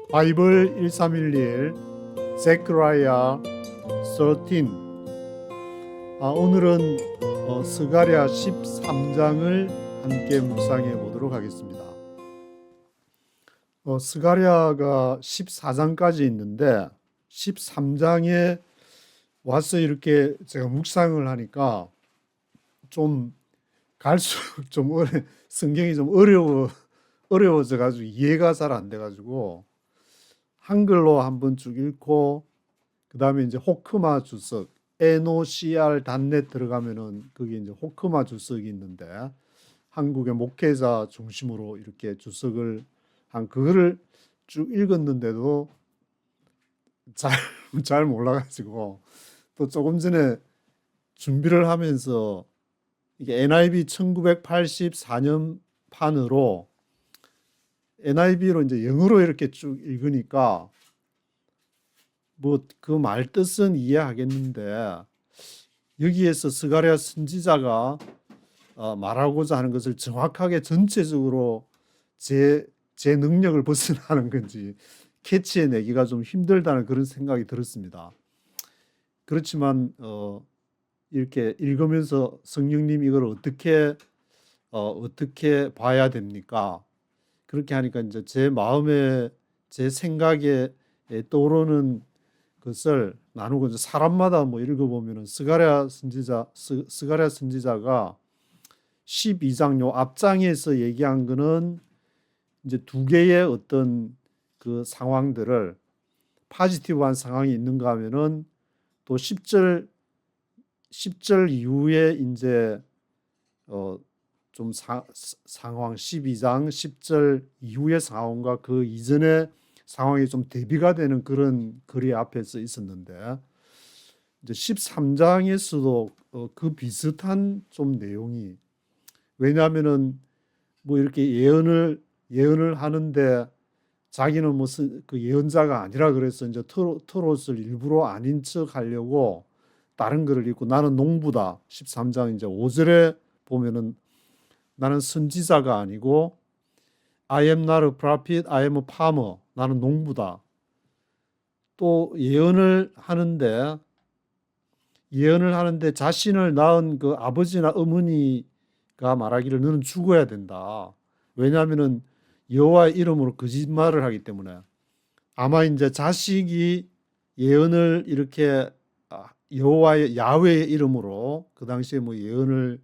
바이블 1311 제크라야 13. 오늘은 스가랴 13장을 함께 묵상해 보도록 하겠습니다. 스가랴가 14장까지 있는데 13장에 와서 이렇게 제가 묵상을 하니까 좀 갈수록 좀 성경이 좀 어려워져 가지고 이해가 잘 안 돼 가지고 한글로 한번 쭉 읽고, 그 다음에 이제 호크마 주석, NOCR.net 들어가면은 거기 이제 호크마 주석이 있는데, 한국의 목회자 중심으로 이렇게 주석을 한 그거를 쭉 읽었는데도 잘, 잘 몰라가지고, 또 조금 전에 준비를 하면서 이게 NIV 1984년 판으로 NIV로 이제 영어로 이렇게 쭉 읽으니까 뭐 그 말 뜻은 이해하겠는데, 여기에서 스가랴 선지자가 말하고자 하는 것을 정확하게 전체적으로 제 능력을 벗어나는 건지 캐치해내기가 좀 힘들다는 그런 생각이 들었습니다. 그렇지만 이렇게 읽으면서 성령님 이걸 어떻게 봐야 됩니까? 그렇게 하니까 이제 제 마음에, 제 생각에 떠오르는 것을 나누고, 이제 사람마다 뭐 읽어보면은 스가랴 선지자가 12장 요 앞장에서 얘기한 거는 이제 두 개의 어떤 그 상황들을, 파지티브한 상황이 있는가 하면은 또 10절 이후에 이제 좀 상황 12장 10절 이후의 상황과 그 이전의 상황이 좀 대비가 되는 그런 글이 앞에서 있었는데, 이제 13장에서도 그 비슷한 좀 내용이, 왜냐하면은 뭐 이렇게 예언을 하는데 자기는 무슨 그 예언자가 아니라 그래서 이제 트롯을 일부러 아닌 척 하려고 다른 글을 읽고, 나는 농부다 13장 이제 5절에 보면은 나는 선지자가 아니고 I am not a prophet, I am a farmer. 나는 농부다. 또 예언을 하는데 자신을 낳은 그 아버지나 어머니가 말하기를 너는 죽어야 된다. 왜냐하면은 여호와의 이름으로 거짓말을 하기 때문에. 아마 이제 자식이 예언을 이렇게 여호와의 야훼의 이름으로 그 당시에 뭐 예언을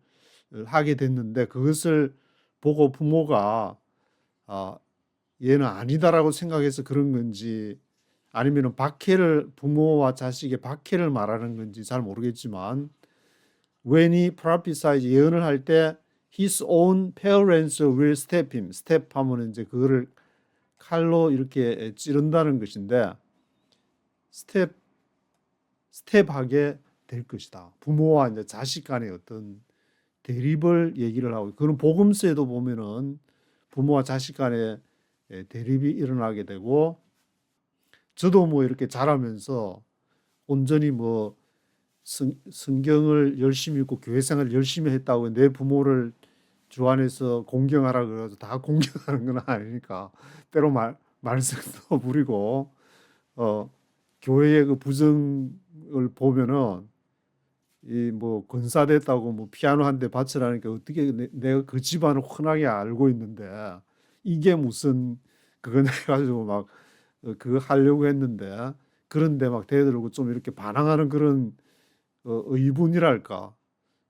하게 됐는데, 그것을 보고 부모가 얘는 아니다라고 생각해서 그런 건지, 아니면 부모와 자식의 박해를 말하는 건지 잘 모르겠지만, when he prophesied 예언을 할 때 his own parents will step him. step 하면 이제 그거를 칼로 이렇게 찌른다는 것인데, 스텝하게 될 것이다. 부모와 이제 자식 간의 어떤 대립을 얘기를 하고, 그런 복음서에도 보면은 부모와 자식 간의 대립이 일어나게 되고, 저도 뭐 이렇게 자라면서 온전히 뭐 성경을 열심히 읽고 교회 생활을 열심히 했다고 내 부모를 주 안에서 공경하라 그래서 다 공경하는 건 아니니까, 때로 말썽도 부리고 교회의 그 부정을 보면은 이 뭐 권사됐다고 뭐 피아노 한 대 바치라니까 어떻게 내가 그 집안을 흔하게 알고 있는데 이게 무슨 그거 해가지고 막 그거 하려고 했는데, 그런데 막 대들고 좀 이렇게 반항하는 그런 의분이랄까.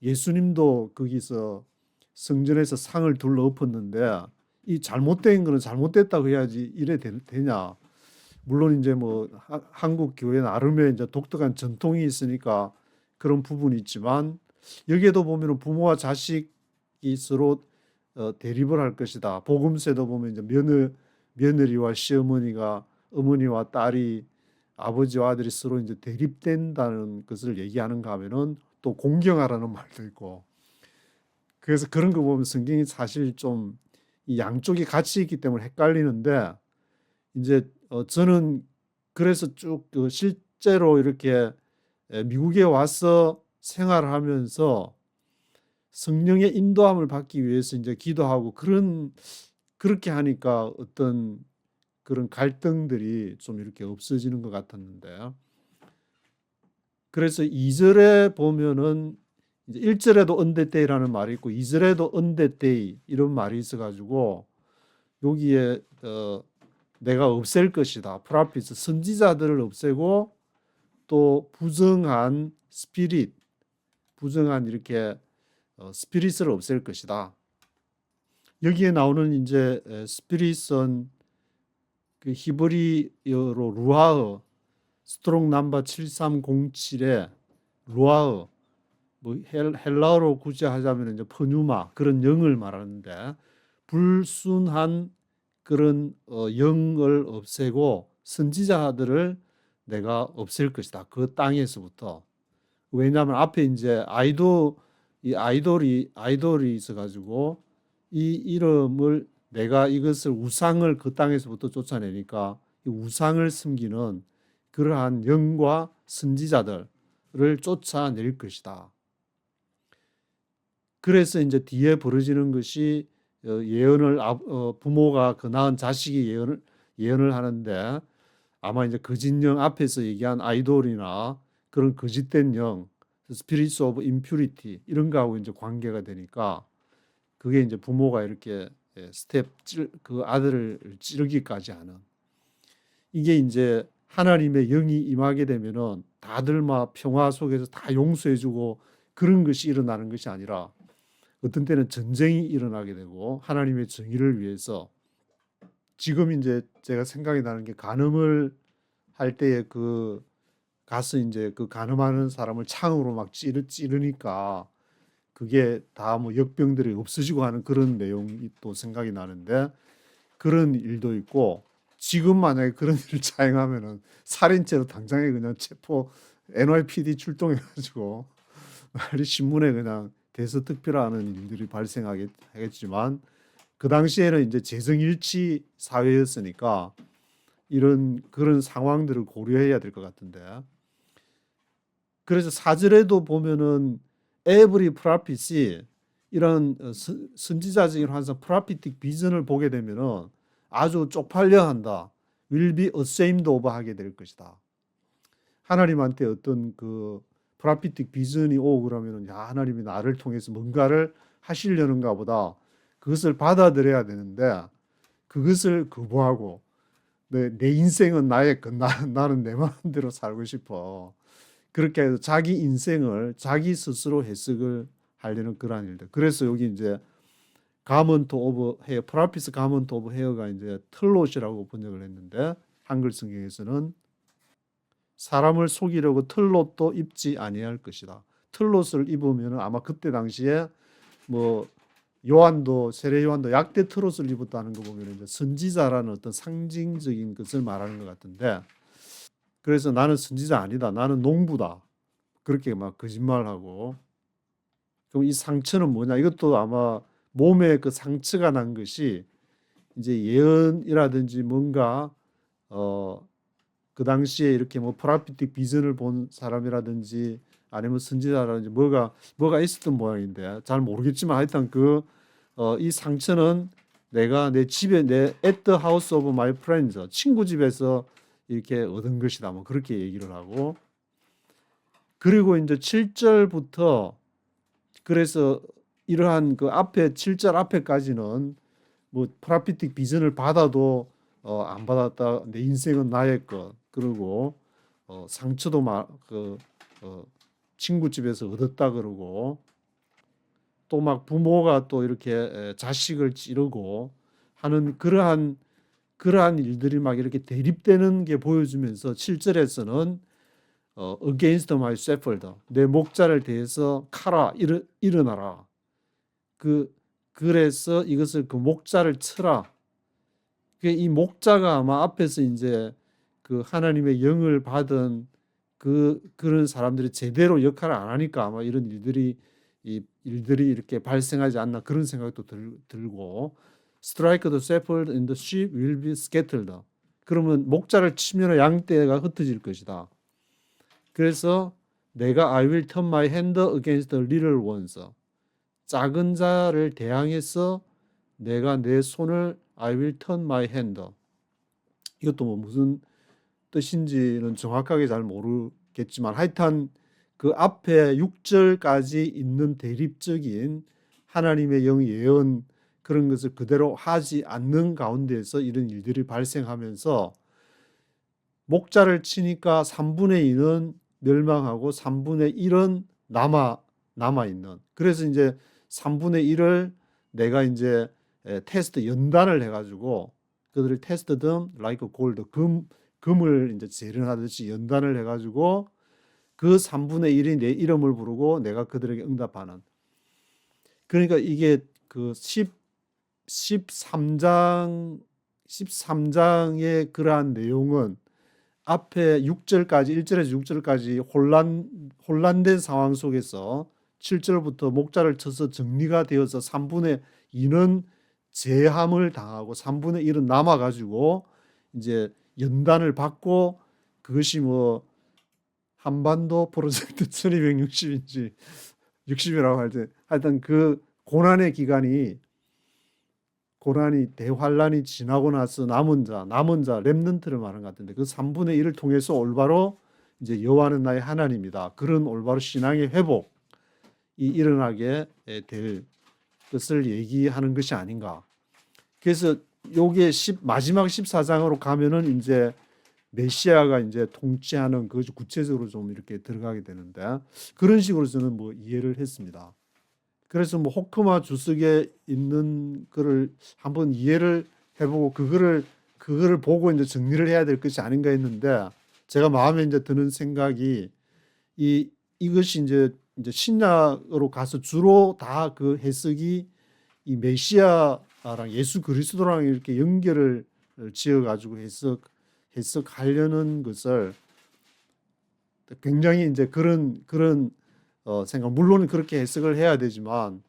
예수님도 거기서 성전에서 상을 둘러 엎었는데 이 잘못된 거는 잘못됐다고 해야지 이래 되냐. 물론 이제 뭐 한국 교회 나름의 이제 독특한 전통이 있으니까 그런 부분이 있지만, 여기에도 보면은 부모와 자식이 서로 대립을 할 것이다. 복음서에도 보면 이제 며느리와 시어머니가, 어머니와 딸이, 아버지와 아들이 서로 이제 대립된다는 것을 얘기하는가 하면은 또 공경하라는 말도 있고, 그래서 그런 거 보면 성경이 사실 좀 이 양쪽이 같이 있기 때문에 헷갈리는데, 이제 저는 그래서 쭉 그 실제로 이렇게 미국에 와서 생활하면서 성령의 인도함을 받기 위해서 이제 기도하고, 그렇게 하니까 어떤 그런 갈등들이 좀 이렇게 없어지는 것 같았는데, 그래서 2절에 보면은 이제 1절에도 on that day라는 말이 있고 2절에도 on that day 이런 말이 있어가지고 여기에 내가 없앨 것이다. 프라피스 선지자들을 없애고 또 부정한 스피릿, 부정한 이렇게 스피릿을 없앨 것이다. 여기에 나오는 이제 스피릿은 그 히브리어로 루아흐, 스트롱 넘버 7307에 루아흐, 뭐 헬라어로 굳이 하자면 이제 퍼뉴마 그런 영을 말하는데, 불순한 그런 영을 없애고 선지자들을 내가 없앨 것이다. 그 땅에서부터. 왜냐하면 앞에 이제 아이돌이 있어가지고 이 이름을 내가 이것을 우상을 그 땅에서부터 쫓아내니까 이 우상을 섬기는 그러한 영과 선지자들을 쫓아낼 것이다. 그래서 이제 뒤에 벌어지는 것이 예언을 부모가 그 낳은 자식이 예언을 하는데, 아마 이제 거짓 영 앞에서 얘기한 아이돌이나 그런 거짓된 영, 스피릿 오브 임퓨리티 이런 거하고 이제 관계가 되니까 그게 이제 부모가 이렇게 그 아들을 찌르기까지 하는, 이게 이제 하나님의 영이 임하게 되면은 다들 막 평화 속에서 다 용서해주고 그런 것이 일어나는 것이 아니라 어떤 때는 전쟁이 일어나게 되고 하나님의 정의를 위해서. 지금 이제 제가 생각이 나는 게 간음을 할 때에 그 가서 이제 그 간음하는 사람을 창으로 막 찌르니까 그게 다 뭐 역병들이 없어지고 하는 그런 내용이 또 생각이 나는데, 그런 일도 있고 지금 만약에 그런 일을 자행하면은 살인죄로 당장에 그냥 체포 NYPD 출동해가지고 빨리 신문에 그냥 대서특필하는 일들이 발생하겠지만, 그 당시에는 이제 재정일치 사회였으니까 이런 그런 상황들을 고려해야 될 것 같은데, 그래서 4절에도 보면은 every prophecy 이런 선지자적인 환상 프라피틱 비전을 보게 되면은 아주 쪽팔려 한다. will be ashamed of 하게 될 것이다. 하나님한테 어떤 그 프라피틱 비전이 오고 그러면은 야, 하나님이 나를 통해서 뭔가를 하시려는가 보다. 그것을 받아들여야 되는데 그것을 거부하고 내 인생은 나의 것, 나는 내 마음대로 살고 싶어. 그렇게 해서 자기 인생을 자기 스스로 해석을 하려는 그러한 일들. 그래서 여기 이제 가먼트 오브 헤어, 프라피스 가먼트 오브 헤어가 이제 털롯이라고 번역을 했는데, 한글 성경에서는 사람을 속이려고 털롯도 입지 아니할 것이다. 털롯을 입으면 아마 그때 당시에 뭐 요한도 세례 요한도 약대 털옷을 입었다는 거 보면 이제 선지자라는 어떤 상징적인 것을 말하는 것 같은데, 그래서 나는 선지자 아니다. 나는 농부다. 그렇게 막 거짓말하고. 그럼 이 상처는 뭐냐? 이것도 아마 몸에 그 상처가 난 것이 이제 예언이라든지 뭔가 그 당시에 이렇게 뭐 프라피틱 비전을 본 사람이라든지 아니면 선지자라든지 뭐가 있었던 모양인데 잘 모르겠지만 하여튼 이 상처는 내가 내 집에 내 at the house of my friends 친구 집에서 이렇게 얻은 것이다. 뭐 그렇게 얘기를 하고, 그리고 이제 7절부터 그래서 이러한 그 앞에 7절 앞에까지는 뭐 프라피틱 비전을 받아도 안 받았다. 내 인생은 나의 것. 그리고 상처도 친구 집에서 얻었다 그러고, 또 막 부모가 또 이렇게 자식을 찌르고 하는 그러한 일들이 막 이렇게 대립되는 게 보여주면서 7절에서는 against my shepherd, 내 목자를 대해서 카라 일어나라. 그래서 이것을 그 목자를 쳐라. 이 목자가 아마 앞에서 이제 그 하나님의 영을 받은 그런 사람들이 제대로 역할을 안 하니까 아마 이런 일들이 이렇게 발생하지 않나 그런 생각도 들고, strike the shepherd and the sheep will be scattered. 그러면 목자를 치면 양떼가 흩어질 것이다. 그래서 내가 I will turn my hand against the little ones. 작은 자를 대항해서 내가 내 손을 I will turn my hand. 이것도 뭐 무슨 뜻인지는 정확하게 잘 모르겠지만 하여튼 그 앞에 6절까지 있는 대립적인 하나님의 영 예언 그런 것을 그대로 하지 않는 가운데에서 이런 일들이 발생하면서 목자를 치니까 3분의 2는 멸망하고 3분의 1은 남아 있는. 그래서 이제 3분의 1을 내가 이제 테스트 연단을 해가지고 그들을 테스트 them like gold 금을 이제 재련하듯이 연단을 해가지고 그 3분의 1이 내 이름을 부르고 내가 그들에게 응답하는. 그러니까 이게 그 13장의 그러한 내용은 앞에 6절까지 1절에서 6절까지 혼란된 상황 속에서 7절부터 목자를 쳐서 정리가 되어서 3분의 2는 제함을 당하고 3분의 1은 남아가지고 이제 연단을 받고 그것이 뭐 한반도 프로젝트 1260인지 60이라고 할 때 하여튼 그 고난의 기간이 대환란이 지나고 나서 남은 자 렘넌트를 말하는 것 같은데 그 3분의 1을 통해서 올바로 이제 여호와는 나의 하나님이다. 그런 올바로 신앙의 회복이 일어나게 될 것을 얘기하는 것이 아닌가. 그래서 요게 마지막 14장으로 가면은 이제 메시아가 이제 통치하는 그 구체적으로 좀 이렇게 들어가게 되는데 그런 식으로 저는 뭐 이해를 했습니다. 그래서 뭐 호크마 주석에 있는 거를 한번 이해를 해보고 그거를 보고 이제 정리를 해야 될 것이 아닌가 했는데 제가 마음에 이제 드는 생각이 이것이 이제 신약으로 가서 주로 다 그 해석이 이 메시아랑 예수 그리스도랑 이렇게 연결을 지어 가지고 해석하려는 것을 굉장히 이제 그런 생각 물론 그렇게 해석을 해야 되지만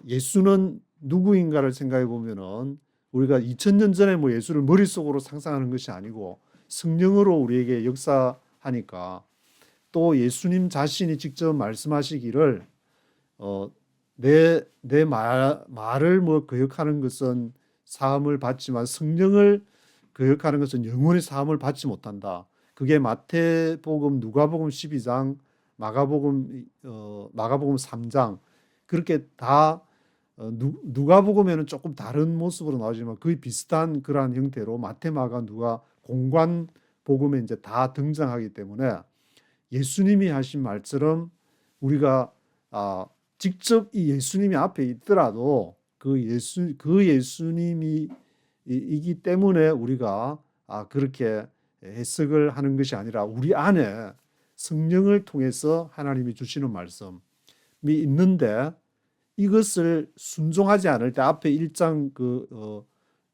예수는 누구인가를 생각해 보면은 우리가 2000년 전에 뭐 예수를 머릿속으로 상상하는 것이 아니고 성령으로 우리에게 역사하니까 또 예수님 자신이 직접 말씀하시기를 내 말을 뭐 거역하는 것은 사함을 받지만 성령을 거역하는 것은 영원히 사함을 받지 못한다. 그게 마태복음, 누가복음 12장, 마가복음 3장 그렇게 다 누가복음에는 조금 다른 모습으로 나오지만 거의 비슷한 그러한 형태로 마태, 마가, 누가 공관 복음에 이제 다 등장하기 때문에 예수님이 하신 말처럼 우리가 직접 이 예수님이 앞에 있더라도 그 예수님이 이기 때문에 우리가 그렇게 해석을 하는 것이 아니라 우리 안에 성령을 통해서 하나님이 주시는 말씀이 있는데 이것을 순종하지 않을 때 앞에 1장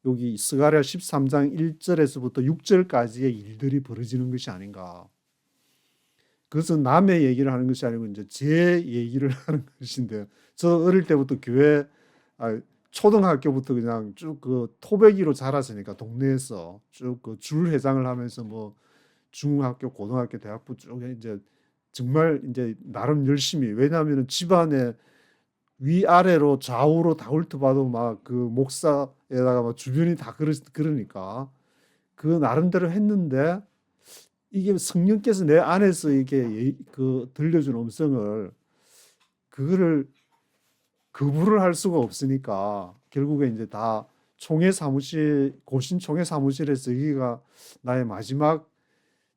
여기 스가랴 13장 1절에서부터 6절까지의 일들이 벌어지는 것이 아닌가. 그것은 남의 얘기를 하는 것이 아니고 이제 제 얘기를 하는 것인데 저 어릴 때부터 교회 초등학교부터 그냥 쭉 그 토백이로 자랐으니까 동네에서 쭉 그 줄 회장을 하면서 뭐 중학교, 고등학교, 대학부 쭉 이제 정말 이제 나름 열심히 왜냐하면 집안에 위아래로 좌우로 다 훑어봐도 막 그 목사에다가 막 주변이 다 그러니까 그 나름대로 했는데 이게 성령께서 내 안에서 이게 그 들려준 음성을 그거를 거부를 할 수가 없으니까 결국에 이제 다 고신 총회 사무실에서 여기가 나의 마지막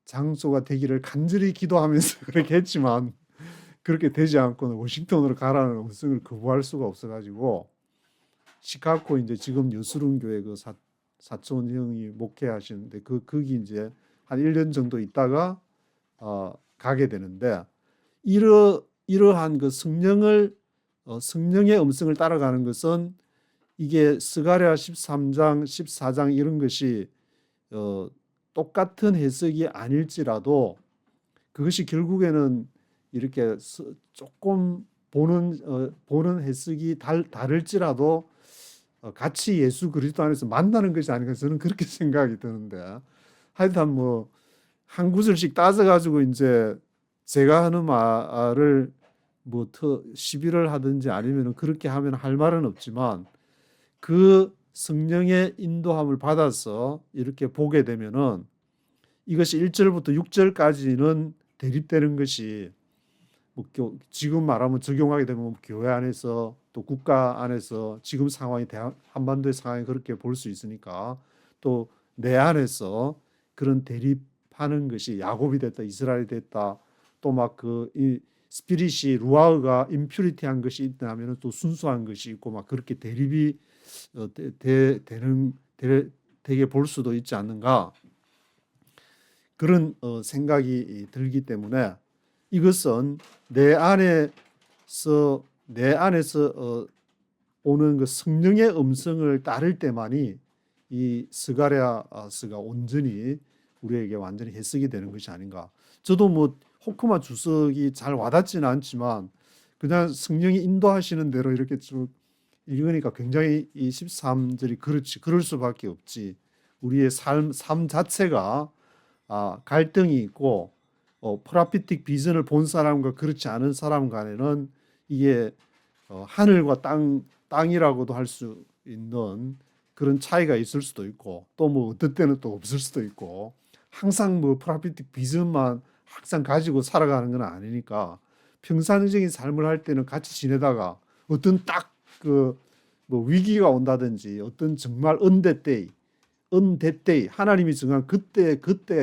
장소가 되기를 간절히 기도하면서 그렇게 했지만 그렇게 되지 않고는 워싱턴으로 가라는 음성을 거부할 수가 없어가지고 시카고 이제 지금 여수릉 교회 그 사촌 형이 목회하시는데 거기 이제 한 1년 정도 있다가 가게 되는데 이러한 그 성령의 음성을 따라가는 것은 이게 스가랴 13장, 14장 이런 것이 똑같은 해석이 아닐지라도 그것이 결국에는 이렇게 조금 보는 해석이 다를지라도 같이 예수 그리스도 안에서 만나는 것이 아닌가 저는 그렇게 생각이 드는데 하여튼 뭐 한 구절씩 따져가지고 이제 제가 하는 말을 뭐 시비를 하든지 아니면 그렇게 하면 할 말은 없지만 그 성령의 인도함을 받아서 이렇게 보게 되면은 이것이 1절부터 6절까지는 대립되는 것이 뭐 지금 말하면 적용하게 되면 교회 안에서 또 국가 안에서 지금 상황이 한반도의 상황이 그렇게 볼 수 있으니까 또 내 안에서 그런 대립하는 것이 야곱이 됐다 이스라엘이 됐다 또 막 그 스피릿이 루아흐가 임퓨리티한 것이 있다 하면은 또 순수한 것이 있고 막 그렇게 대립이 되게 볼 수도 있지 않는가 그런 생각이 들기 때문에 이것은 내 안에서 오는 그 성령의 음성을 따를 때만이 이 스가랴스가 온전히 우리에게 완전히 해석이 되는 것이 아닌가. 저도 뭐 호크마 주석이 잘 와닿지는 않지만 그냥 성령이 인도하시는 대로 이렇게 쭉 읽으니까 굉장히 이 13절이 그렇지 그럴 수밖에 없지. 우리의 삶 자체가 갈등이 있고 프라피틱 비전을 본 사람과 그렇지 않은 사람 간에는 이게 하늘과 땅이라고도 할 수 있는 그런 차이가 있을 수도 있고 또 뭐 어떨 때는 또 없을 수도 있고 항상 뭐 프라피틱 비전만 항상 가지고 살아가는 건 아니니까 평상적인 삶을 할 때는 같이 지내다가 어떤 딱 그 뭐 위기가 온다든지 어떤 정말 언대때이 하나님이 정한 그때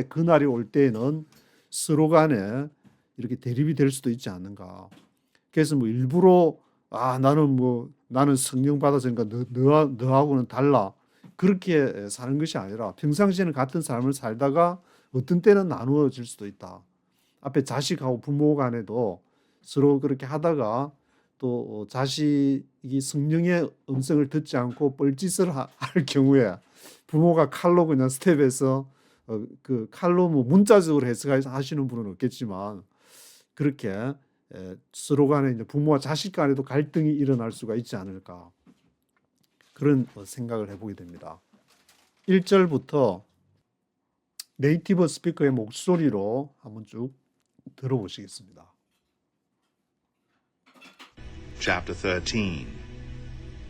그날이 올 때에는 서로 간에 이렇게 대립이 될 수도 있지 않는가. 그래서 뭐 일부러 나는 성령 받았으니까 너하고는 달라 그렇게 사는 것이 아니라 평상시에는 같은 삶을 살다가 어떤 때는 나누어질 수도 있다. 앞에 자식하고 부모 간에도 서로 그렇게 하다가 또 자식이 성령의 음성을 듣지 않고 뻘짓을 할 경우에 부모가 칼로 그냥 스텝에서 그 칼로 뭐 문자적으로 해석하시는 분은 없겠지만 그렇게 서로 간에 이제 부모와 자식 간에도 갈등이 일어날 수가 있지 않을까 그런 생각을 해보게 됩니다. 1절부터 네이티브 스피커의 목소리로 한번 쭉 들어보시겠습니다. Chapter 13.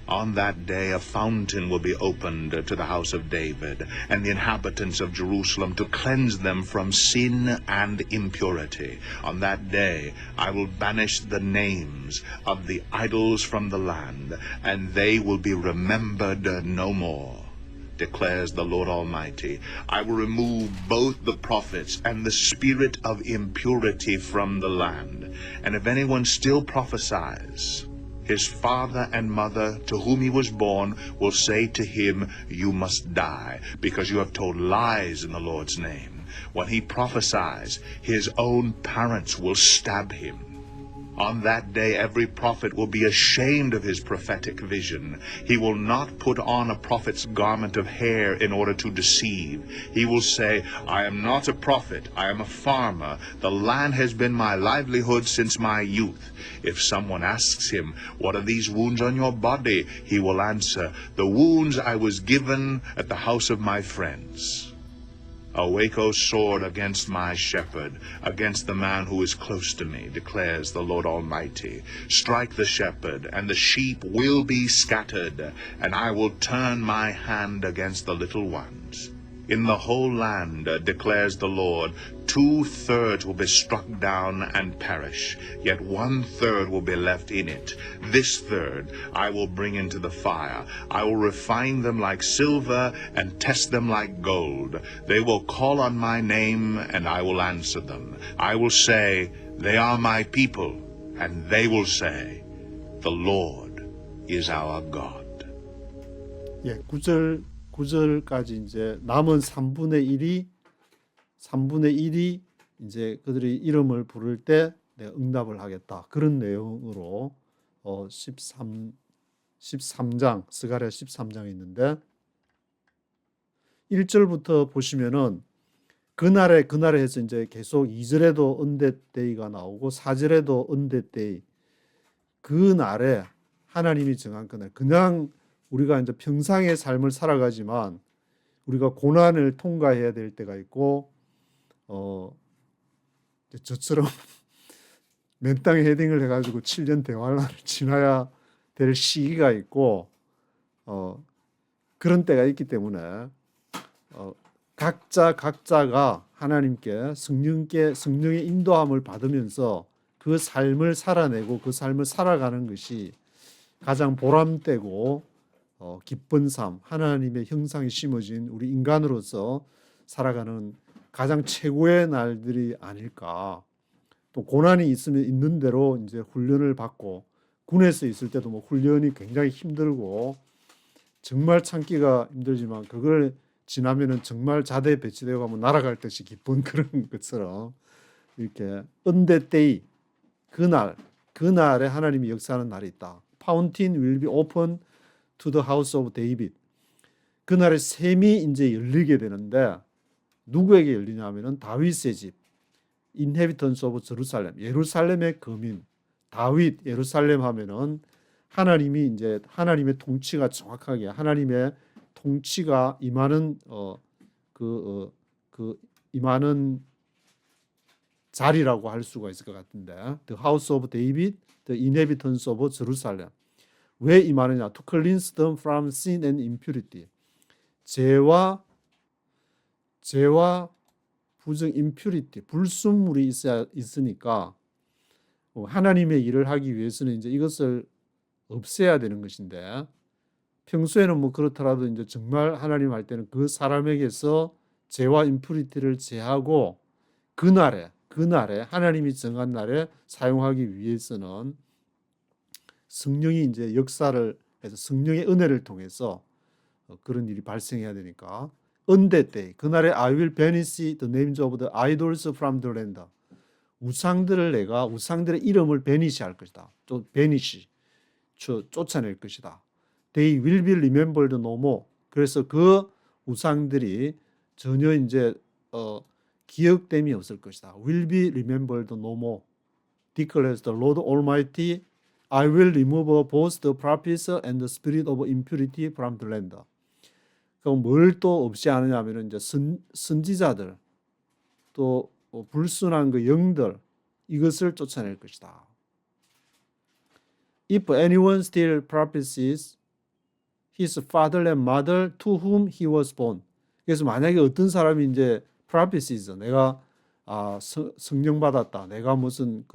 On that day a fountain will be opened to the house of David and the inhabitants of Jerusalem to cleanse them from sin and impurity. On that day I will banish the names of the idols from the land, and they will be remembered no more, declares the Lord Almighty. I will remove both the prophets and the spirit of impurity from the land. And if anyone still prophesies, his father and mother to whom he was born will say to him, you must die, because you have told lies in the Lord's name. When he prophesies, his own parents will stab him. On that day every prophet will be ashamed of his prophetic vision. He will not put on a prophet's garment of hair in order to deceive. He will say, I am not a prophet, I am a farmer. The land has been my livelihood since my youth. If someone asks him, what are these wounds on your body? He will answer, the wounds I was given at the house of my friends. Awake, O sword, against my shepherd, against the man who is close to me, declares the Lord Almighty. Strike the shepherd, and the sheep will be scattered, and I will turn my hand against the little ones. In the whole land, declares the Lord, 2/3 will be struck down and perish, yet 1/3 will be left in it. This third I will bring into the fire. I will refine them like silver and test them like gold. They will call on my name, and I will answer them. I will say, they are my people, and they will say, the Lord is our God. 예, 9절까지 이제 남은 3분의 1이 이제 그들이 이름을 부를 때 내가 응답을 하겠다. 그런 내용으로 13장 스가랴 13장에 있는데 1절부터 보시면은 그날에 해서 이제 계속 2절에도 언댓데이가 나오고 4절에도 언댓데이 그날에 하나님이 정한 그날 그냥 우리가 이제 평상의 삶을 살아가지만 우리가 고난을 통과해야 될 때가 있고 저처럼 맨 땅에 헤딩을 해가지고 7년 대환란을 지나야 될 시기가 있고 그런 때가 있기 때문에 각자가 하나님께 성령의 인도함을 받으면서 그 삶을 살아내고 그 삶을 살아가는 것이 가장 보람되고 기쁜 삶, 하나님의 형상이 심어진 우리 인간으로서 살아가는 가장 최고의 날들이 아닐까. 또 고난이 있으면 있는 대로 이제 훈련을 받고 군에서 있을 때도 뭐 훈련이 굉장히 힘들고 정말 참기가 힘들지만 그걸 지나면은 정말 자대에 배치되어 가면 날아갈 듯이 기쁜 그런 것처럼 이렇게 언대때이 그날에 하나님이 역사하는 날이 있다. Fountain will be open to the house of David. 그날에 샘이 이제 열리게 되는데 누구에게 열리냐면은 다윗의 집, inhabitants of Jerusalem, 예루살렘의 거민, 다윗 예루살렘 하면은 하나님이 이제 하나님의 통치가 정확하게 하나님의 통치가 임하는 임하는 자리라고 할 수가 있을 것 같은데, the house of David, the inhabitants of Jerusalem. 왜 임하느냐? To cleanse them from sin and impurity. 죄와 부정 impurity, 불순물이 있으니까 하나님의 일을 하기 위해서는 이제 이것을 없애야 되는 것인데, 평소에는 뭐 그렇더라도 이제 정말 하나님 할 때는 그 사람에게서 죄와 임프리티를 제하고 그날에 하나님이 정한 날에 사용하기 위해서는 성령이 이제 역사를 해서 성령의 은혜를 통해서 그런 일이 발생해야 되니까 on that day 그날에 I will banish the names of the idols from the land. 우상들의 이름을 베니시할 것이다. 또 베니시 쫓아낼 것이다. They will be remembered no more. 그래서 그 우상들이 전혀 이제 기억됨이 없을 것이다. Will be remembered no more. Declares the Lord Almighty. I will remove both the prophets and the spirit of impurity from the land. 그럼 뭘 또 없이 하느냐면은 이제 선지자들 또 불순한 그 영들 이것을 쫓아낼 것이다. If anyone still prophesies his father and mother to whom he was born. 그래서 만약에 어떤 사람이 이제 prophesies 내가 성령 받았다. 내가 무슨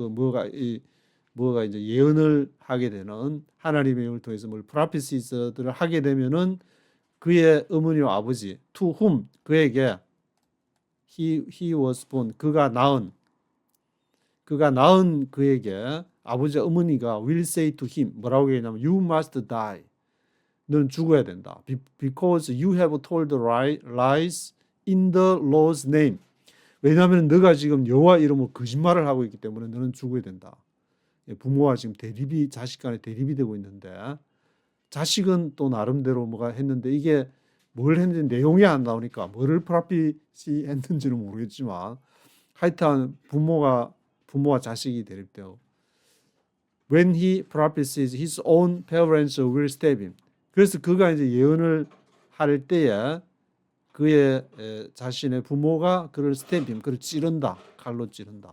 뭐가 이제 예언을 하게 되는 하나님의 영을 통해서 뭘 prophesies들을 하게 되면은 그의 어머니와 아버지 to whom 그에게 he was born 그가 낳은 그에게 아버지 어머니가 will say to him 뭐라고 얘기하냐면 you must die. 너는 죽어야 된다. Because you have told lies in the Lord's name. 왜냐하면 너가 지금 여호와 이름으로 거짓말을 하고 있기 때문에 너는 죽어야 된다. 부모와 지금 자식 간에 대립이 되고 있는데 자식은 또 나름대로 뭐가 했는데 이게 뭘 했는지 내용이 안 나오니까 뭐를 프라피시 했는지는 모르겠지만 하여튼 부모와 자식이 대립되고 when he prophesies his own parents will stab him. 그래서 그가 이제 예언을 할 때에 그의 자신의 부모가 그를 stab him, 그를 찌른다, 칼로 찌른다.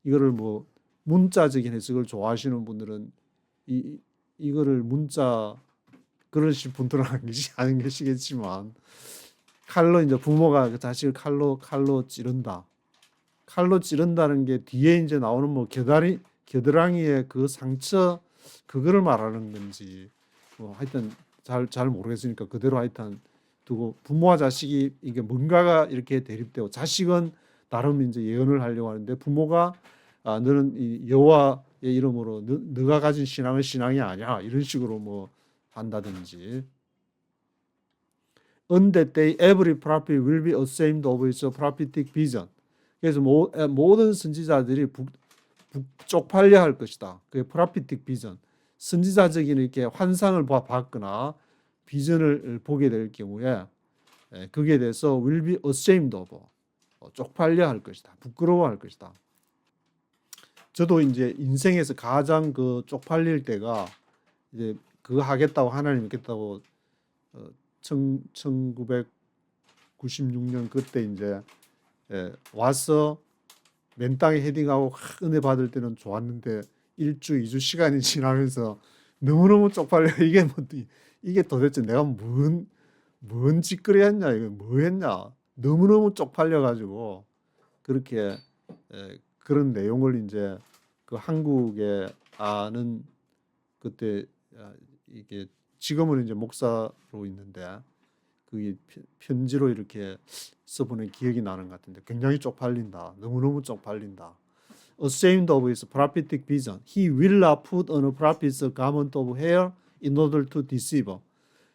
이거를 뭐 문자적인 해석을 좋아하시는 분들은 이거를 문자 그러실 분들은 안 계시겠지만 칼로 이제 부모가 그 자식을 칼로 찌른다. 칼로 찌른다는 게 뒤에 이제 나오는 뭐 겨드랑이의 그 상처 그거를 말하는 건지 뭐 하여튼 잘 모르겠으니까 그대로 하여튼 두고 부모와 자식이 이게 뭔가가 이렇게 대립되고 자식은 나름 이제 예언을 하려고 하는데 부모가 너는 이 여호와의 이름으로 너가 가진 신앙은 신앙이 아니야 이런 식으로 뭐 한다든지. On that day, every prophet will be ashamed of his prophetic vision. 그래서 모든 선지자들이 쪽팔려 할 것이다. 그게 prophetic vision. 선지자적인 이렇게 환상을 봤거나 비전을 보게 될 경우에 거기에 대해서 will be ashamed of 쪽팔려 할 것이다. 부끄러워할 것이다. 저도 이제 인생에서 가장 그 쪽팔릴 때가 이제 그거 하겠다고 하나님 믿겠다고 1996년 그때 이제 와서 맨 땅에 헤딩하고 은혜 받을 때는 좋았는데 1주, 2주 시간이 지나면서 너무너무 쪽팔려. 이게 도대체 내가 뭔 짓거리 했냐, 이거 뭐 했냐. 너무너무 쪽팔려 가지고 그렇게 그런 내용을 이제 그 한국에 아는 그때 이게 지금은 이제 목사로 있는데 그게 편지로 이렇게 써보낸 기억이 나는 것 같은데 굉장히 쪽팔린다. 너무너무 쪽팔린다. Ashamed of his prophetic vision, he will not put on a prophet's garment of hair in order to deceive.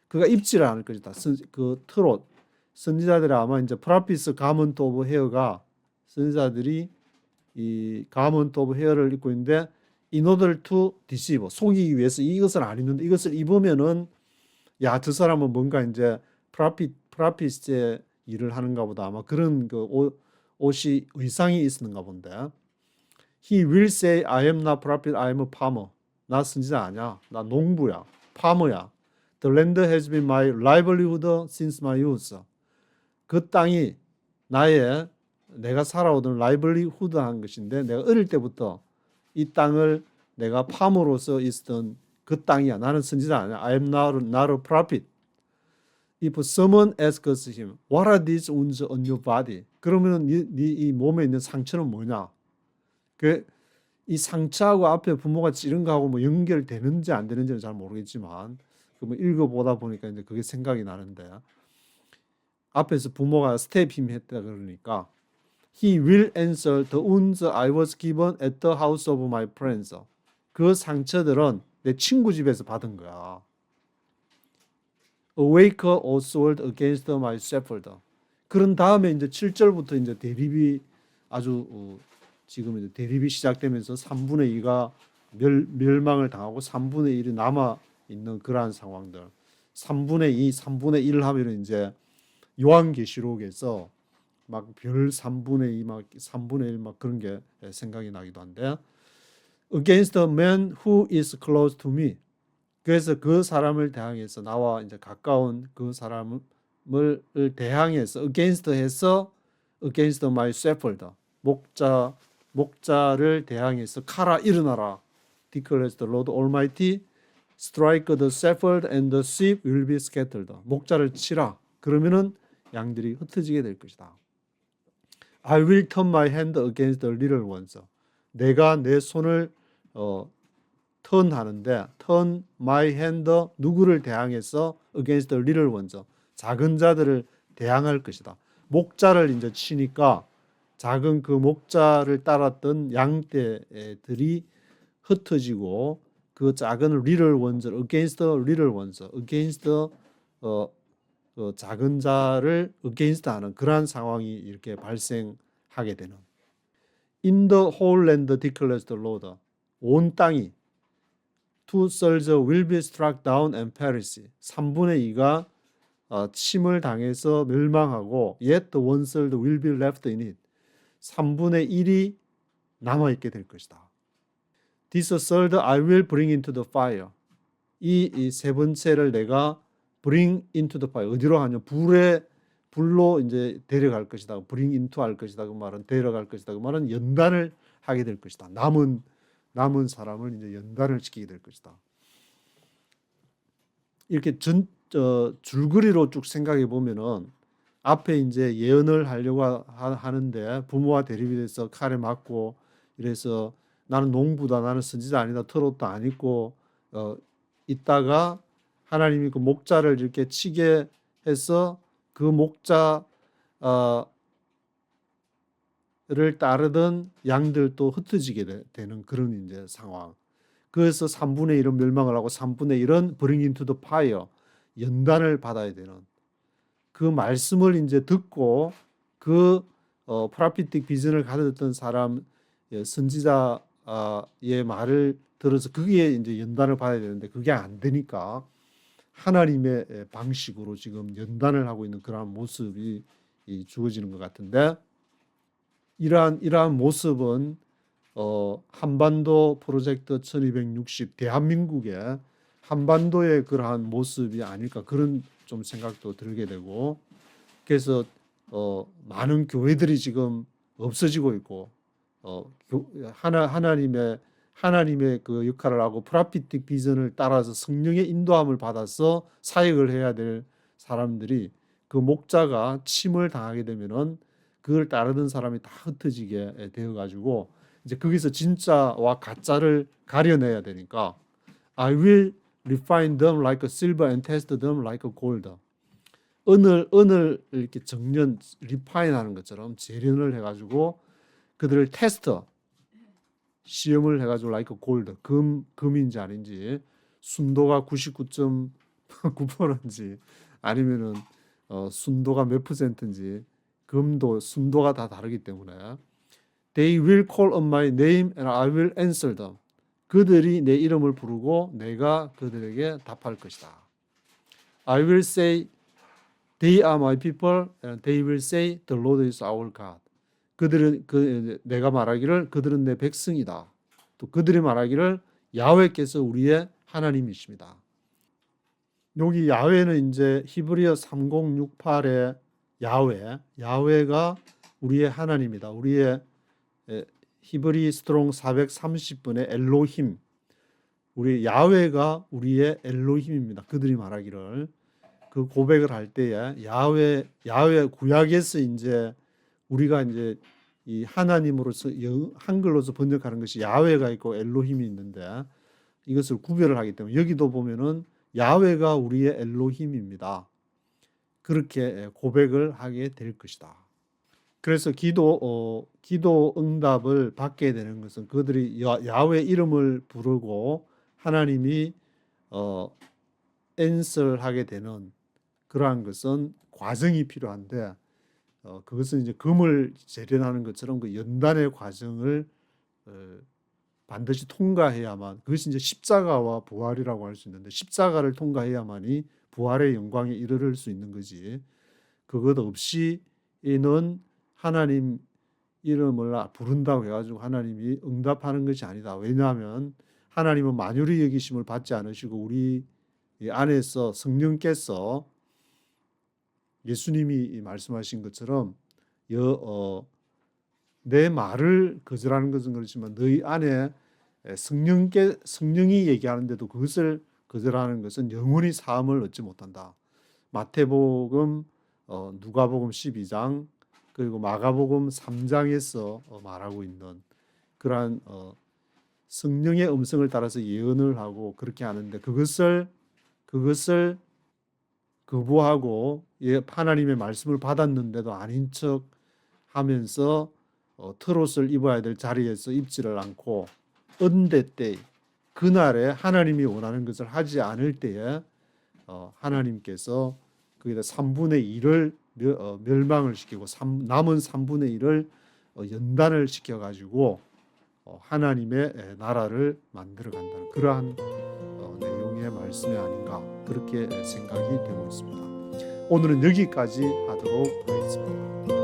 그가 입지를 않을 것이다. 그 트롯 선지자들이 아마 이제 prophet's garment of hair가 선지자들이 이 garment of hair를 입고 있는데 in order to deceive, 속이기 위해서 이것을 안 입는데 이것을 입으면은 야, 저 사람은 뭔가 이제 프라피스의 일을 하는가 보다. 아마 그런 그 옷이 의상이 있었는가 본데. He will say, I am not prophet, I am a farmer. 나 선지자 아니야. 나 농부야. farmer야. The land has been my livelihood since my youth. 그 땅이 내가 살아오던 livelihood 한 것인데 내가 어릴 때부터 이 땅을 내가 파머로서 있었던 그 땅이야. 나는 선지자 아니야. I am not a prophet. If someone asks him, what are these wounds on your body? 그러면 이 몸에 있는 상처는 뭐냐? 이 상처하고 앞에 부모가 찌른 거하고 뭐 연결되는지 안 되는지는 잘 모르겠지만 뭐 읽어보다 보니까 이제 그게 생각이 나는데 앞에서 부모가 스테핑 했다 그러니까 He will answer the wounds I was given at the house of my friends. 그 상처들은 내 친구 집에서 받은 거야. Awake a sword against my shepherd. 그런 다음에 이제 7절부터 이제 대립이 아주 지금 이제 대립이 시작되면서 3분의 2가 멸망을 당하고 3분의 1이 남아 있는 그러한 상황들. 3분의 2, 3분의 1 하면 이제 요한계시록에서 막 별 3분의 2, 막 3분의 1 막 그런 게 생각이 나기도 한데 against a man who is close to me. 그래서 그 사람을 대항해서 나와 이제 가까운 그 사람을 대항해서 against 해서 against my shepherd. 목자를 대항해서 카라 일어나라. declares the Lord Almighty. strike the shepherd and the sheep will be scattered. 목자를 치라. 그러면은 양들이 흩어지게 될 것이다. I will turn my hand against the little ones. 내가 내 손을 턴하는데 turn my hand 누구를 대항해서 against the little ones. 작은 자들을 대항할 것이다. 목자를 이제 치니까 작은 그 목자를 따랐던 양떼들이 흩어지고 그 작은 little ones against the little ones against 작은 자를 against 하는 그러한 상황이 이렇게 발생하게 되는. In the whole land declares the Lord. 온 땅이 two thirds will be struck down and perish. 3분의 2가 침을 당해서 멸망하고 yet the one third will be left in it. 3분의 1이 남아있게 될 것이다. This third I will bring into the fire. 이 세 번째를 내가 bring into the fire. 어디로 하냐? 불로 이제 데려갈 것이다. bring into 할 것이다. 그 말은 데려갈 것이다. 그 말은 연단을 하게 될 것이다. 남은 사람을 이제 연단을 시키게 될 것이다. 이렇게 줄거리로 쭉 생각해 보면은 앞에 이제 예언을 하려고 하는데 부모와 대립이 돼서 칼에 맞고 이래서 나는 농부다, 나는 선지자 아니다, 트롯도 안 입고 있다가 하나님이 그 목자를 이렇게 치게 해서 그 목자를 따르던 양들도 흩어지게 되는 그런 이제 상황. 그래서 3분의 1은 멸망을 하고 3분의 1은 bring into the fire, 연단을 받아야 되는 그 말씀을 이제 듣고 그 프로피틱 비전을 가졌던 사람 선지자의 말을 들어서 그게 이제 연단을 받아야 되는데 그게 안 되니까 하나님의 방식으로 지금 연단을 하고 있는 그런 모습이 주어지는 것 같은데 이러한 모습은 한반도 프로젝트 1260 대한민국의 한반도의 그러한 모습이 아닐까 그런 좀 생각도 들게 되고 그래서 하나님의 하나님의 그 역할을 하고 프라피틱 비전을 따라서 성령의 인도함을 받아서 사역을 해야 될 사람들이 그 목자가 침을 당하게 되면은 그걸 따르던 사람이 다 흩어지게 되어 가지고 이제 거기서 진짜와 가짜를 가려내야 되니까 I will refine them like silver and test them like gold. 은을 이렇게 정련 리파인하는 것처럼 재련을 해가지고 그들을 테스트 시험을 해가지고 like gold 금인지 아닌지 순도가 99.9%인지 아니면은 순도가 몇 %인지 금도 순도가 다 다르기 때문에 They will call on my name and I will answer them. 그들이 내 이름을 부르고 내가 그들에게 답할 것이다. I will say they are my people and they will say the Lord is our God. 그들은 내가 말하기를 그들은 내 백성이다. 또 그들이 말하기를 야훼께서 우리의 하나님이십니다. 여기 야훼는 이제 히브리어 3068의 야훼가 우리의 하나님이다. 우리의 히브리 스트롱 430분의 엘로힘. 우리 야훼가 우리의 엘로힘입니다. 그들이 말하기를 그 고백을 할 때에 야훼 구약에서 이제 우리가 이제 이 하나님으로서 한글로서 번역하는 것이 야훼가 있고 엘로힘이 있는데 이것을 구별을 하기 때문에 여기도 보면은 야훼가 우리의 엘로힘입니다. 그렇게 고백을 하게 될 것이다. 그래서 기도 응답을 받게 되는 것은 그들이 야훼 이름을 부르고 하나님이 answer하게 되는 그러한 것은 과정이 필요한데 그것은 이제 금을 재련하는 것처럼 그 연단의 과정을 반드시 통과해야만 그것이 이제 십자가와 부활이라고 할 수 있는데 십자가를 통과해야만이 부활의 영광에 이르를 수 있는 거지. 그것 없이는 하나님 이름을 부른다고 해가지고 하나님이 응답하는 것이 아니다. 왜냐하면 하나님은 만유리 여기심을 받지 않으시고 우리 안에서 성령께서 예수님이 말씀하신 것처럼 내 말을 거절하는 것은 그렇지만 너희 안에 성령이 얘기하는데도 그것을 거절하는 것은 영원히 사함을 얻지 못한다. 마태복음, 누가복음 12장 그리고 마가복음 3장에서 말하고 있는 그러한 성령의 음성을 따라서 예언을 하고 그렇게 하는데 그것을 거부하고 하나님의 말씀을 받았는데도 아닌 척 하면서 트롯을 입어야 될 자리에서 입지를 않고 은대 때 그날에 하나님이 원하는 것을 하지 않을 때에 하나님께서 거기다 3분의 1을 멸망을 시키고 남은 3분의 1을 연단을 시켜가지고 하나님의 나라를 만들어 간다는 그러한 내용의 말씀이 아닌가 그렇게 생각이 되고 있습니다. 오늘은 여기까지 하도록 하겠습니다.